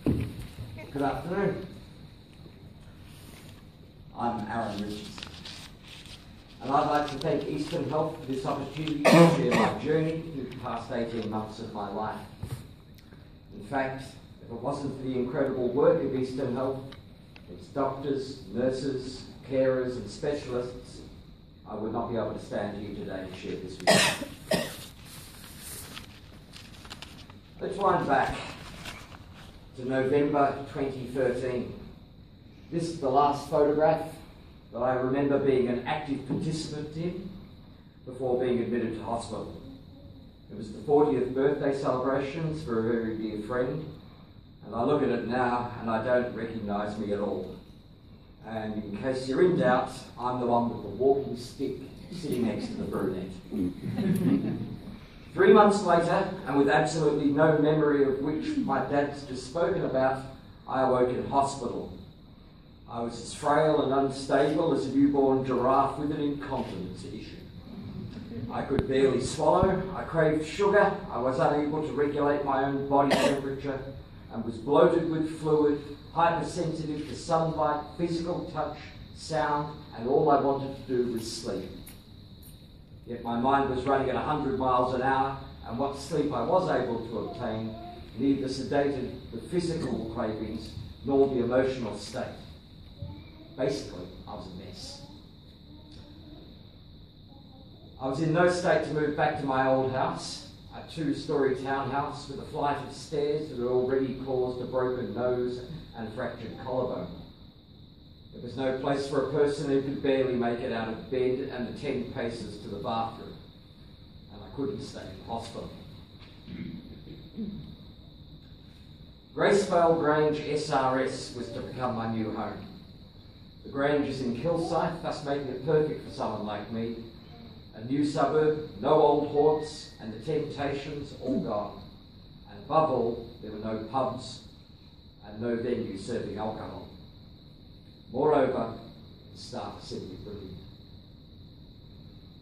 Good afternoon. I'm Richardson, and I'd like to thank Eastern Health for this opportunity to share my journey through the past 18 months of my life. In fact, if it wasn't for the incredible work of Eastern Health, its doctors, nurses, carers and specialists, I would not be able to stand here today and share this with you. Let's wind back to November 2013. This is the last photograph that I remember being an active participant in before being admitted to hospital. It was the 40th birthday celebrations for a very dear friend, and I look at it now and I don't recognise me at all. And in case you're in doubt, I'm the one with the walking stick sitting next to the brunette. 3 months later, and with absolutely no memory of which my dad's just spoken about, I awoke in hospital. I was as frail and unstable as a newborn giraffe with an incontinence issue. I could barely swallow, I craved sugar, I was unable to regulate my own body temperature, and was bloated with fluid, hypersensitive to sunlight, physical touch, sound, and all I wanted to do was sleep. Yet my mind was running at 100 miles an hour, and what sleep I was able to obtain neither sedated the physical cravings nor the emotional state. Basically, I was a mess. I was in no state to move back to my old house, a 2-storey townhouse with a flight of stairs that had already caused a broken nose and fractured collarbone. There was no place for a person who could barely make it out of bed and the 10 paces to the bathroom, and I couldn't stay in hospital. Gracevale Grange SRS was to become my new home. The Grange is in Kilsyth, thus making it perfect for someone like me. A new suburb, no old haunts, and the temptations all gone. And above all, there were no pubs and no venue serving alcohol. Moreover, the staff are simply brilliant.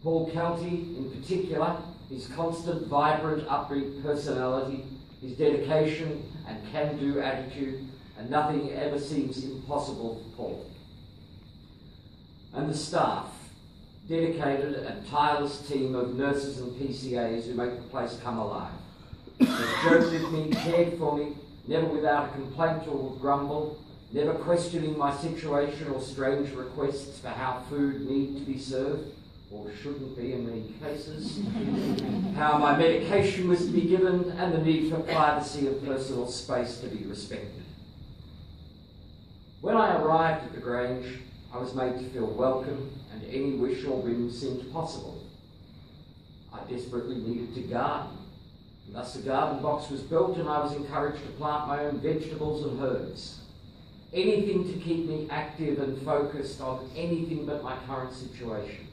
Paul County, in particular, his constant, vibrant, upbeat personality, his dedication and can-do attitude, and nothing ever seems impossible for Paul. And the staff, dedicated and tireless team of nurses and PCAs who make the place come alive. They joked with me, cared for me, never without a complaint or grumble, never questioning my situation or strange requests for how food need to be served, or shouldn't be in many cases, how my medication was to be given, and the need for privacy and personal space to be respected. When I arrived at the Grange, I was made to feel welcome, and any wish or whim seemed possible. I desperately needed to garden, and thus a garden box was built and I was encouraged to plant my own vegetables and herbs. Anything to keep me active and focused on anything but my current situation.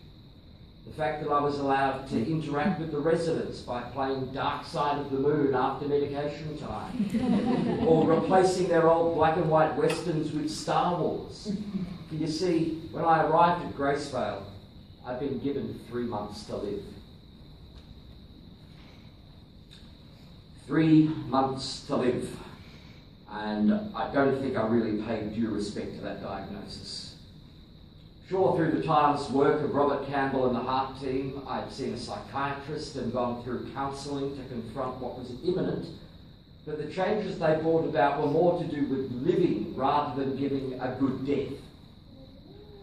The fact that I was allowed to interact with the residents by playing Dark Side of the Moon after medication time, or replacing their old black and white westerns with Star Wars. You see, when I arrived at Gracevale, I'd been given 3 months to live. 3 months to live. And I don't think I really paid due respect to that diagnosis. Sure, through the tireless work of Robert Campbell and the heart team, I'd seen a psychiatrist and gone through counselling to confront what was imminent, but the changes they brought about were more to do with living rather than giving a good death.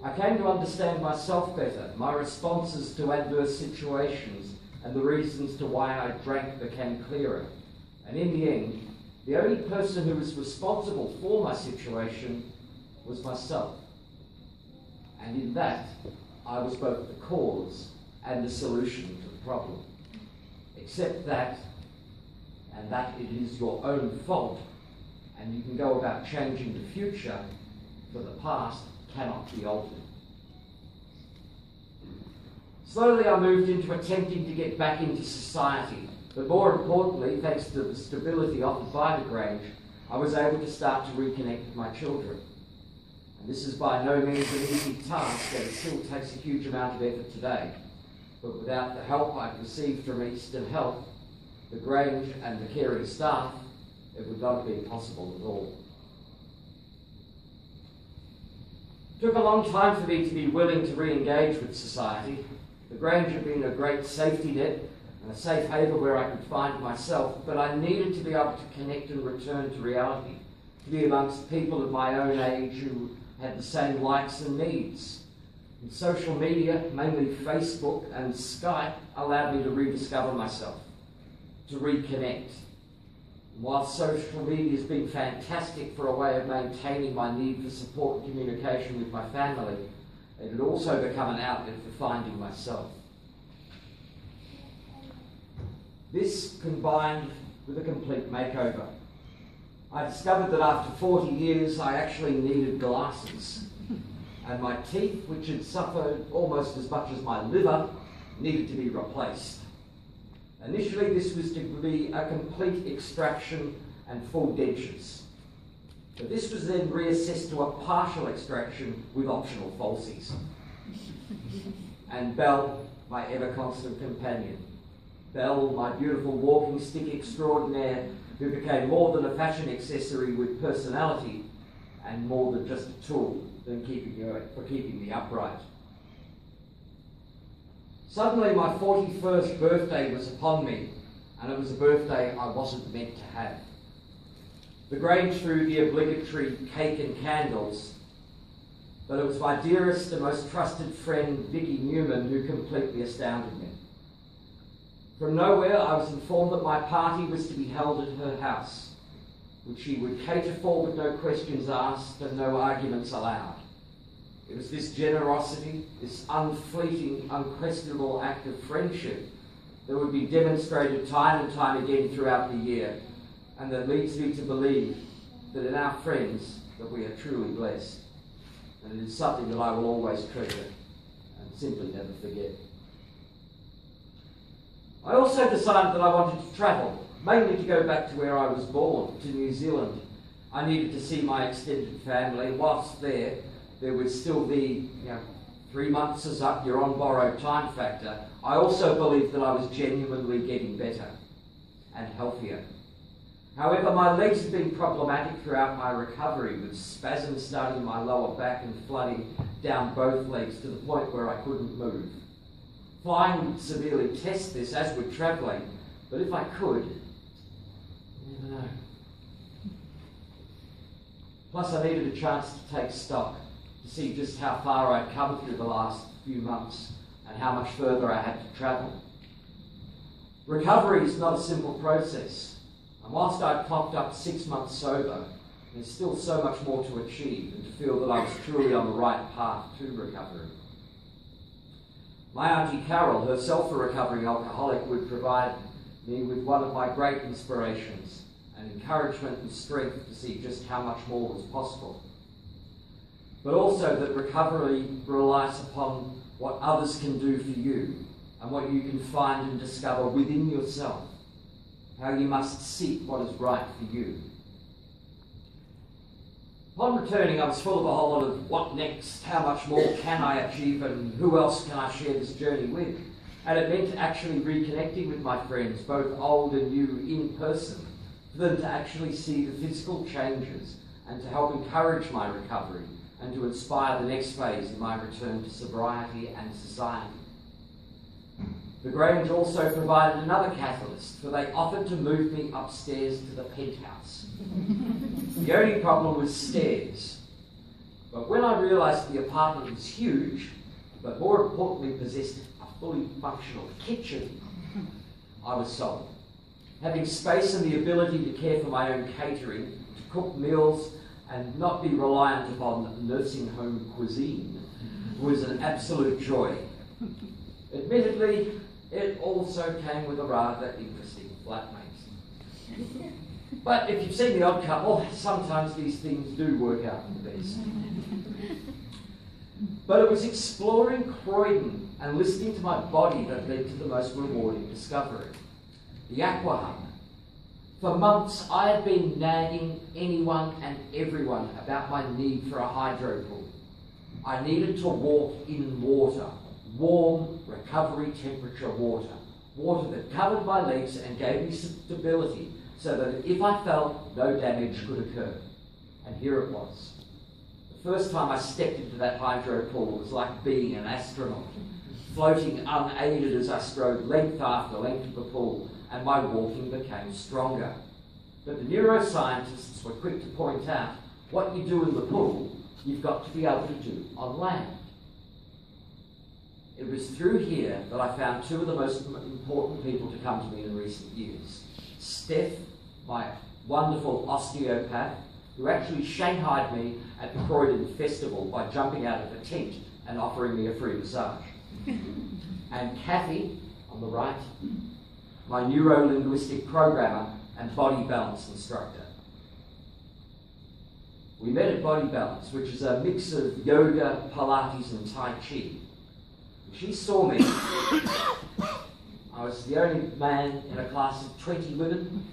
I came to understand myself better, my responses to adverse situations, and the reasons to why I drank became clearer. And in the end, the only person who was responsible for my situation was myself. And in that, I was both the cause and the solution to the problem. Except that, and that it is your own fault, and you can go about changing the future, for the past cannot be altered. Slowly I moved into attempting to get back into society, but more importantly, thanks to the stability offered by the Grange, I was able to start to reconnect with my children. And this is by no means an easy task, and it still takes a huge amount of effort today. But without the help I've received from Eastern Health, the Grange and the caring staff, it would not have been possible at all. It took a long time for me to be willing to re-engage with society. The Grange had been a great safety net and a safe haven where I could find myself, but I needed to be able to connect and return to reality, to be amongst people of my own age who had the same likes and needs. And social media, mainly Facebook and Skype, allowed me to rediscover myself, to reconnect. And while social media has been fantastic for a way of maintaining my need for support and communication with my family, it had also become an outlet for finding myself. This combined with a complete makeover. I discovered that after 40 years I actually needed glasses, and my teeth, which had suffered almost as much as my liver, needed to be replaced. Initially this was to be a complete extraction and full dentures, but this was then reassessed to a partial extraction with optional falsies. And Belle, my ever-constant companion. Belle, my beautiful walking stick extraordinaire, who became more than a fashion accessory with personality and more than just a tool for keeping me upright. Suddenly my 41st birthday was upon me, and it was a birthday I wasn't meant to have. The Grange threw the obligatory cake and candles, but it was my dearest and most trusted friend, Vicky Newman, who completely astounded me. From nowhere, I was informed that my party was to be held at her house, which she would cater for with no questions asked and no arguments allowed. It was this generosity, this unfleeting, unquestionable act of friendship that would be demonstrated time and time again throughout the year, and that leads me to believe that in our friends that we are truly blessed. And it is something that I will always treasure and simply never forget. I also decided that I wanted to travel, mainly to go back to where I was born, to New Zealand. I needed to see my extended family. Whilst there would still be, 3 months is up, you're on borrowed time factor. I also believed that I was genuinely getting better and healthier. However, my legs had been problematic throughout my recovery, with spasms starting in my lower back and flooding down both legs to the point where I couldn't move. Flying would severely test this as we're travelling, but if I could, you never know. Plus, I needed a chance to take stock, to see just how far I'd come through the last few months and how much further I had to travel. Recovery is not a simple process, and whilst I'd clocked up 6 months sober, there's still so much more to achieve and to feel that I was truly on the right path to recovery. My Auntie Carol, herself a recovering alcoholic, would provide me with one of my great inspirations, and encouragement and strength to see just how much more was possible. But also that recovery relies upon what others can do for you and what you can find and discover within yourself, how you must seek what is right for you. Upon returning, I was full of a whole lot of what next, how much more can I achieve, and who else can I share this journey with? And it meant actually reconnecting with my friends, both old and new, in person, for them to actually see the physical changes and to help encourage my recovery and to inspire the next phase in my return to sobriety and society. The Grange also provided another catalyst, for they offered to move me upstairs to the penthouse. The only problem was stairs. But when I realised the apartment was huge, but more importantly possessed a fully functional kitchen, I was sold. Having space and the ability to care for my own catering, to cook meals and not be reliant upon nursing home cuisine was an absolute joy. Admittedly, it also came with a rather interesting flatmate. But if you've seen The Odd Couple, sometimes these things do work out for the best. But it was exploring Croydon and listening to my body that led to the most rewarding discovery, the aqua hub. For months, I had been nagging anyone and everyone about my need for a hydro pool. I needed to walk in water, warm, recovery temperature water, water that covered my legs and gave me stability so that if I fell, no damage could occur. And here it was. The first time I stepped into that hydro pool, it was like being an astronaut, floating unaided as I strode length after length of the pool, and my walking became stronger. But the neuroscientists were quick to point out, what you do in the pool, you've got to be able to do on land. It was through here that I found two of the most important people to come to me in recent years. Steph, my wonderful osteopath, who actually shanghaied me at the Croydon Festival by jumping out of a tent and offering me a free massage. And Kathy, on the right, my neuro-linguistic programmer and body balance instructor. We met at Body Balance, which is a mix of yoga, Pilates and Tai Chi. She saw me. I was the only man in a class of 20 women.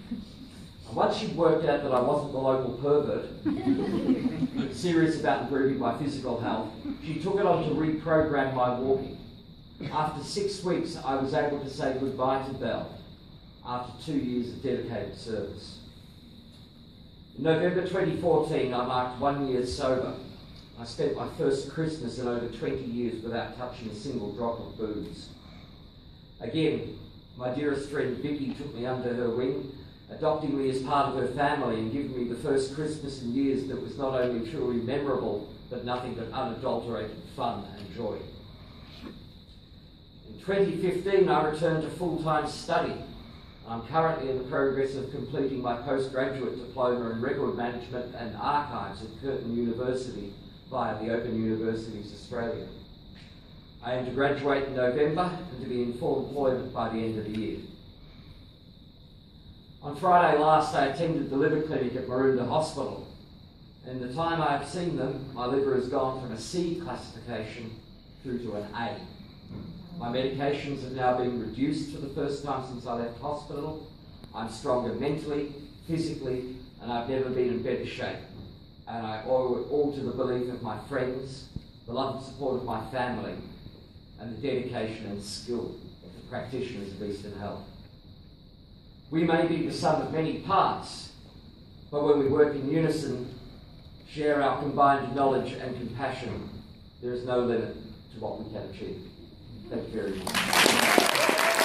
And once she'd worked out that I wasn't the local pervert, but serious about improving my physical health, she took it on to reprogram my walking. After 6 weeks, I was able to say goodbye to Belle after 2 years of dedicated service. In November 2014, I marked 1 year sober. I spent my first Christmas in over 20 years without touching a single drop of booze. Again, my dearest friend Vicky took me under her wing, adopting me as part of her family and giving me the first Christmas in years that was not only truly memorable, but nothing but unadulterated fun and joy. In 2015, I returned to full-time study. I'm currently in the progress of completing my postgraduate diploma in record management and archives at Curtin University via the Open Universities Australia. I aim to graduate in November and to be in full employment by the end of the year. On Friday last, I attended the liver clinic at Maroondah Hospital. In the time I have seen them, my liver has gone from a C classification through to an A. My medications have now been reduced for the first time since I left hospital. I'm stronger mentally, physically, and I've never been in better shape. And I owe it all to the belief of my friends, the love and support of my family, and the dedication and skill of the practitioners of Eastern Health. We may be the sum of many parts, but when we work in unison, share our combined knowledge and compassion, there is no limit to what we can achieve. Thank you very much.